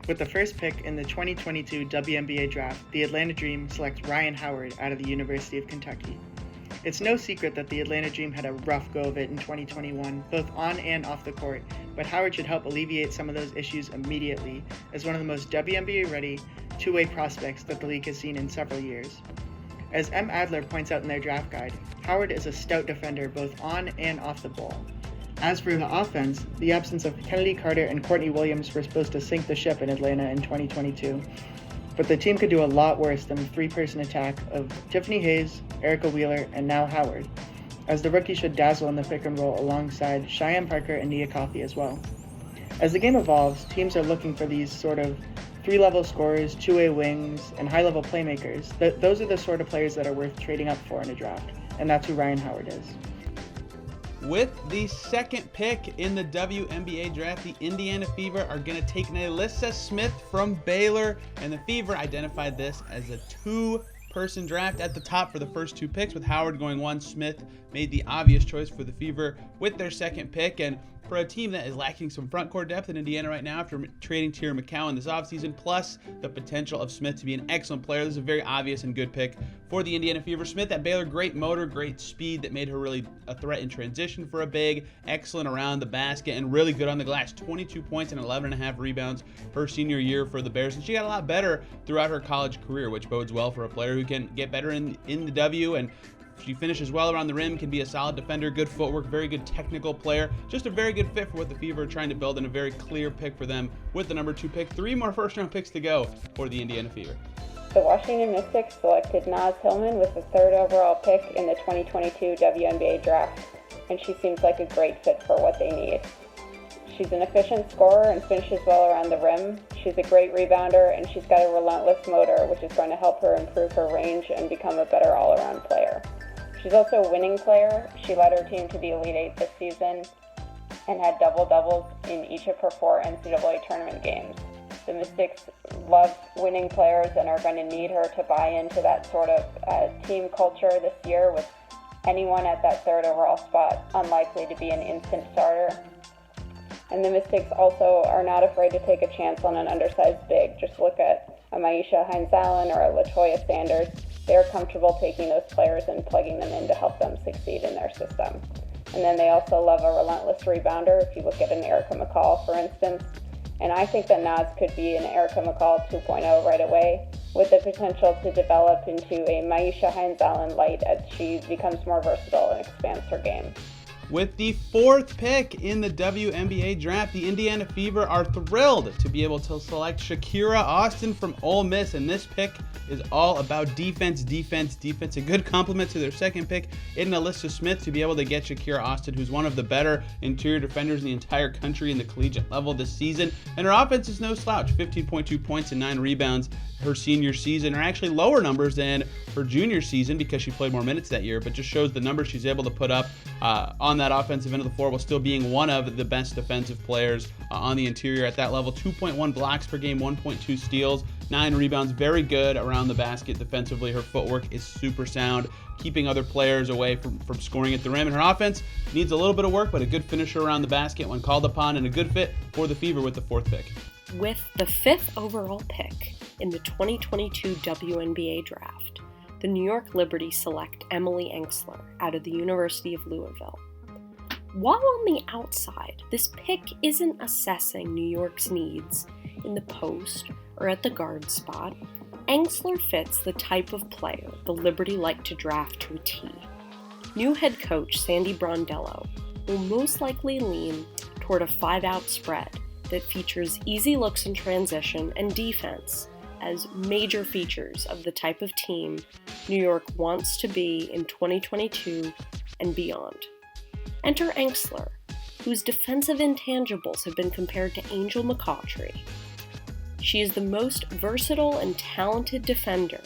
With the first pick in the 2022 WNBA draft, the Atlanta Dream selects Rhyne Howard out of the University of Kentucky. It's no secret that the Atlanta Dream had a rough go of it in 2021, both on and off the court, but Howard should help alleviate some of those issues immediately as one of the most WNBA-ready, two-way prospects that the league has seen in several years. As M. Adler points out in their draft guide, Howard is a stout defender both on and off the ball. As for the offense, the absence of Kennedy Carter and Courtney Williams were supposed to sink the ship in Atlanta in 2022, but the team could do a lot worse than the three-person attack of Tiffany Hayes, Erica Wheeler, and now Howard, as the rookie should dazzle in the pick and roll alongside Cheyenne Parker and Nia Coffey as well. As the game evolves, teams are looking for these sort of three-level scorers, two-way wings, and high-level playmakers. Those are the sort of players that are worth trading up for in a draft, and that's who Rhyne Howard is. With the second pick in the WNBA draft, the Indiana Fever are going to take NaLyssa Smith from Baylor, and the Fever identified this as a two-person draft at the top for the first two picks, with Howard going one. Smith made the obvious choice for the Fever with their second pick, and for a team that is lacking some front court depth in Indiana right now after trading Tyra McCowan this offseason, plus the potential of Smith to be an excellent player, this is a very obvious and good pick for the Indiana Fever. Smith at Baylor, great motor, great speed that made her really a threat in transition for a big, excellent around the basket, and really good on the glass. 22 points and 11.5 rebounds her senior year for the Bears, and she got a lot better throughout her college career, which bodes well for a player who can get better in the W, and she finishes well around the rim, can be a solid defender, good footwork, very good technical player. Just a very good fit for what the Fever are trying to build, and a very clear pick for them with the number 2 pick. 3 more first-round picks to go for the Indiana Fever. The Washington Mystics selected Hillmon with the 3rd overall pick in the 2022 WNBA draft, and she seems like a great fit for what they need. She's an efficient scorer and finishes well around the rim. She's a great rebounder, and she's got a relentless motor, which is going to help her improve her range and become a better all-around player. She's also a winning player. She led her team to the Elite Eight this season and had double-doubles in each of her 4 NCAA tournament games. The Mystics love winning players and are going to need her to buy into that sort of team culture this year, with anyone at that 3rd overall spot unlikely to be an instant starter. And the Mystics also are not afraid to take a chance on an undersized big. Just look at a Myisha Hines-Allen or a LaToya Sanders. They're comfortable taking those players and plugging them in to help them succeed in their system. And then they also love a relentless rebounder, if you look at an Erica McCall, for instance. And I think that Naz could be an Erica McCall 2.0 right away, with the potential to develop into a Myisha Hines-Allen light as she becomes more versatile and expands her game. With the 4th pick in the WNBA draft, the Indiana Fever are thrilled to be able to select Shakira Austin from Ole Miss, and this pick is all about defense. A good compliment to their second pick in NaLyssa Smith to be able to get Shakira Austin, who's one of the better interior defenders in the entire country in the collegiate level this season. And her offense is no slouch, 15.2 points and 9 rebounds her senior season, are actually lower numbers than her junior season because she played more minutes that year, but just shows the numbers she's able to put up on that offensive end of the floor while still being one of the best defensive players on the interior at that level. 2.1 blocks per game, 1.2 steals, 9 rebounds, very good around the basket defensively. Her footwork is super sound, keeping other players away from scoring at the rim, and her offense needs a little bit of work, but a good finisher around the basket when called upon, and a good fit for the Fever with the 4th pick. With the 5th overall pick in the 2022 WNBA draft, the New York Liberty select Emily Engstler out of the University of Louisville. While on the outside, this pick isn't assessing New York's needs in the post or at the guard spot. Engstler fits the type of player the Liberty like to draft to a T. New head coach Sandy Brondello will most likely lean toward a 5-out spread that features easy looks in transition and defense as major features of the type of team New York wants to be in 2022 and beyond. Enter Engstler, whose defensive intangibles have been compared to Angel McCaughtry. She is the most versatile and talented defender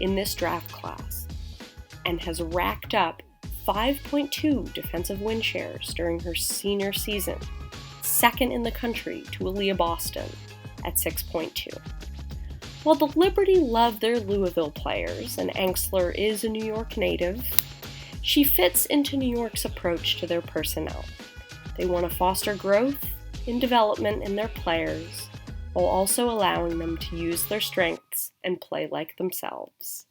in this draft class and has racked up 5.2 defensive win shares during her senior season, second in the country to Aaliyah Boston at 6.2. While the Liberty love their Louisville players, and Engstler is a New York native, she fits into New York's approach to their personnel. They want to foster growth and development in their players, while also allowing them to use their strengths and play like themselves.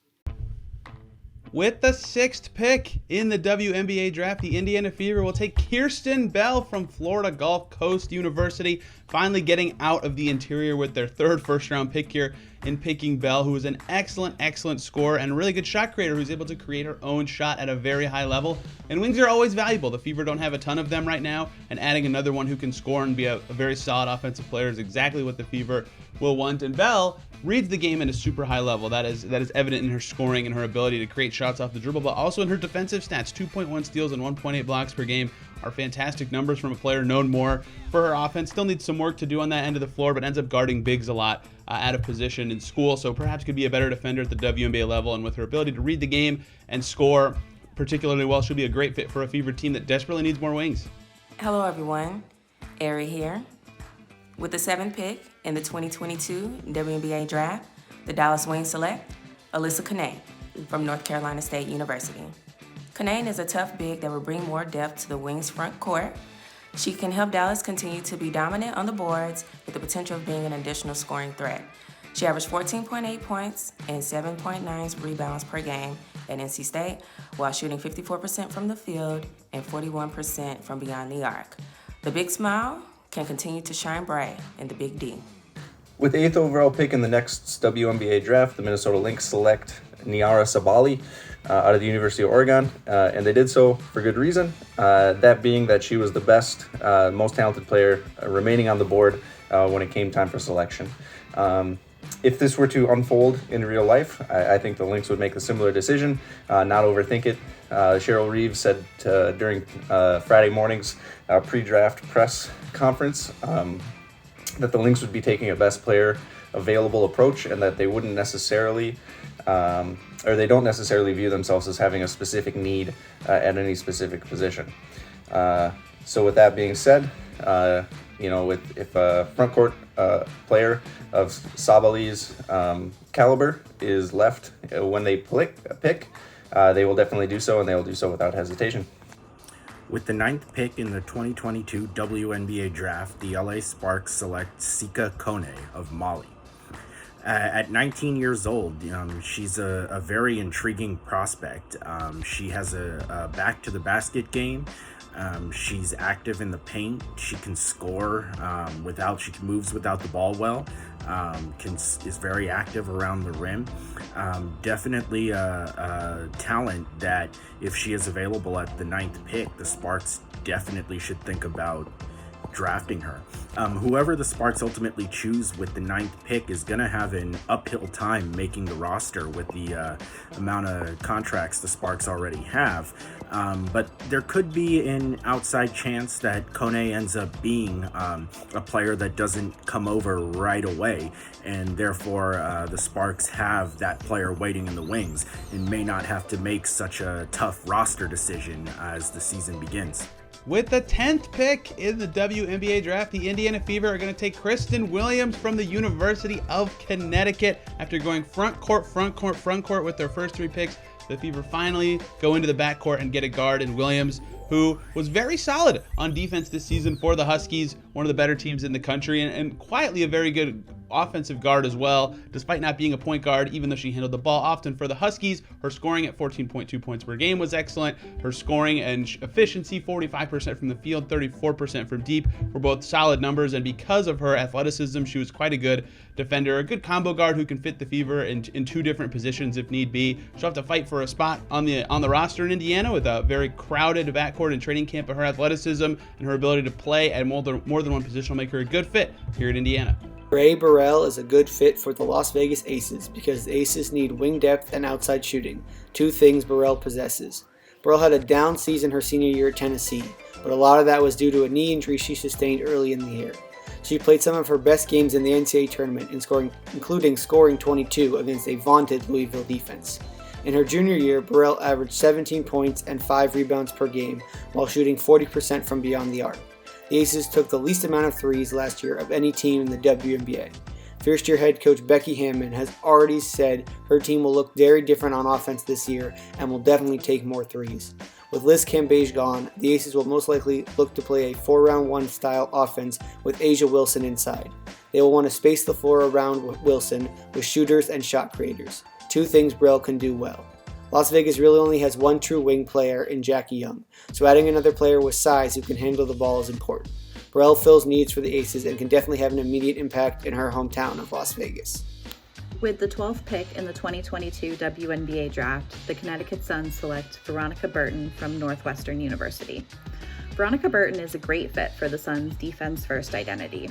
With the 6th pick in the WNBA draft, the Indiana Fever will take Christyn Bell from Florida Gulf Coast University, finally getting out of the interior with their 3rd first-round pick here in picking Bell, who is an excellent scorer and a really good shot creator who's able to create her own shot at a very high level. And wings are always valuable. The Fever don't have a ton of them right now, and adding another one who can score and be a very solid offensive player is exactly what the Fever will want. And Bell reads the game at a super high level. That is evident in her scoring and her ability to create shots off the dribble, but also in her defensive stats. 2.1 steals and 1.8 blocks per game are fantastic numbers from a player known more for her offense. Still needs some work to do on that end of the floor, but ends up guarding bigs a lot out of position in school, so perhaps could be a better defender at the WNBA level. And with her ability to read the game and score particularly well, she'll be a great fit for a Fever team that desperately needs more wings. Hello everyone, Ari here. With the 7th pick in the 2022 WNBA draft, the Dallas Wings select Elissa Cunane from North Carolina State University. Cunane is a tough big that will bring more depth to the Wings front court. She can help Dallas continue to be dominant on the boards with the potential of being an additional scoring threat. She averaged 14.8 points and 7.9 rebounds per game at NC State, while shooting 54% from the field and 41% from beyond the arc. The big smile can continue to shine bright in the Big D. With the 8th overall pick in the next WNBA draft, the Minnesota Lynx select Nyara Sabally out of the University of Oregon, and they did so for good reason, that being that she was the best, most talented player remaining on the board when it came time for selection. If this were to unfold in real life, I think the Lynx would make a similar decision, not overthink it. Cheryl Reeves said during Friday morning's pre-draft press conference that the Lynx would be taking a best player available approach, and that they wouldn't necessarily, or they don't necessarily view themselves as having a specific need at any specific position. So with that being said, if a front court player of Sabally's caliber is left when they pick, they will definitely do so, and they will do so without hesitation. With the 9th pick in the 2022 WNBA draft, the LA Sparks select Sika Cunane of Mali. At 19 years old, she's a very intriguing prospect. She has a back to the basket game. She's active in the paint. She can score she moves without the ball well. Is very active around the rim. Definitely a talent that, if she is available at the 9th pick, the Sparks definitely should think about drafting her. Whoever the Sparks ultimately choose with the 9th pick is going to have an uphill time making the roster with the amount of contracts the Sparks already have. But there could be an outside chance that Cunane ends up being a player that doesn't come over right away, and therefore the Sparks have that player waiting in the wings and may not have to make such a tough roster decision as the season begins. With the 10th pick in the WNBA draft, the Indiana Fever are going to take Christyn Williams from the University of Connecticut. After going front court with their first 3 picks, the Fever finally go into the backcourt and get a guard in Williams, who was very solid on defense this season for the Huskies, one of the better teams in the country, and quietly a very good offensive guard as well, despite not being a point guard, even though she handled the ball often for the Huskies. Her scoring at 14.2 points per game was excellent. Her scoring and efficiency, 45% from the field, 34% from deep, were both solid numbers, and because of her athleticism, she was quite a good defender, a good combo guard who can fit the Fever in 2 different positions if need be. She'll have to fight for a spot on the roster in Indiana with a very crowded backcourt and training camp, but her athleticism and her ability to play at more than one position will make her a good fit here at Indiana. Burrell is a good fit for the Las Vegas Aces because the Aces need wing depth and outside shooting, 2 things Burrell possesses. Burrell had a down season her senior year at Tennessee, but a lot of that was due to a knee injury she sustained early in the year. She played some of her best games in the NCAA tournament, including scoring 22 against a vaunted Louisville defense. In her junior year, Burrell averaged 17 points and 5 rebounds per game while shooting 40% from beyond the arc. The Aces took the least amount of threes last year of any team in the WNBA. First-year head coach Becky Hammond has already said her team will look very different on offense this year and will definitely take more threes. With Liz Cambage gone, the Aces will most likely look to play a 4-round-1 style offense with Asia Wilson inside. They will want to space the floor around Wilson with shooters and shot creators, two things Burrell can do well. Las Vegas really only has one true wing player in Jackie Young, so adding another player with size who can handle the ball is important. Burrell fills needs for the Aces and can definitely have an immediate impact in her hometown of Las Vegas. With the 12th pick in the 2022 WNBA draft, the Connecticut Sun select Veronica Burton from Northwestern University. Veronica Burton is a great fit for the Suns' defense-first identity.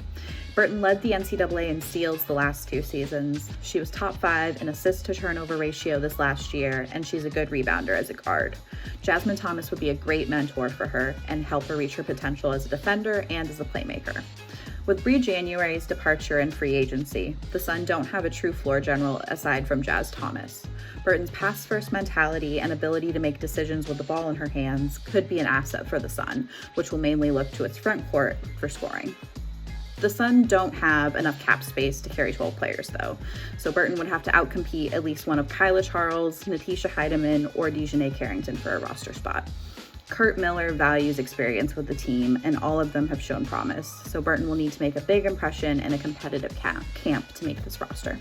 Burton led the NCAA in steals the last 2 seasons. She was top 5 in assist-to-turnover ratio this last year, and she's a good rebounder as a guard. Jasmine Thomas would be a great mentor for her and help her reach her potential as a defender and as a playmaker. With Bree January's departure and free agency, the Sun don't have a true floor general aside from Jazz Thomas. Burton's pass-first mentality and ability to make decisions with the ball in her hands could be an asset for the Sun, which will mainly look to its front court for scoring. The Sun don't have enough cap space to carry 12 players, though, so Burton would have to outcompete at least one of Kyla Charles, Natisha Heidemann, or Dejanay Carrington for a roster spot. Kurt Miller values experience with the team, and all of them have shown promise, so Burton will need to make a big impression in a competitive camp to make this roster.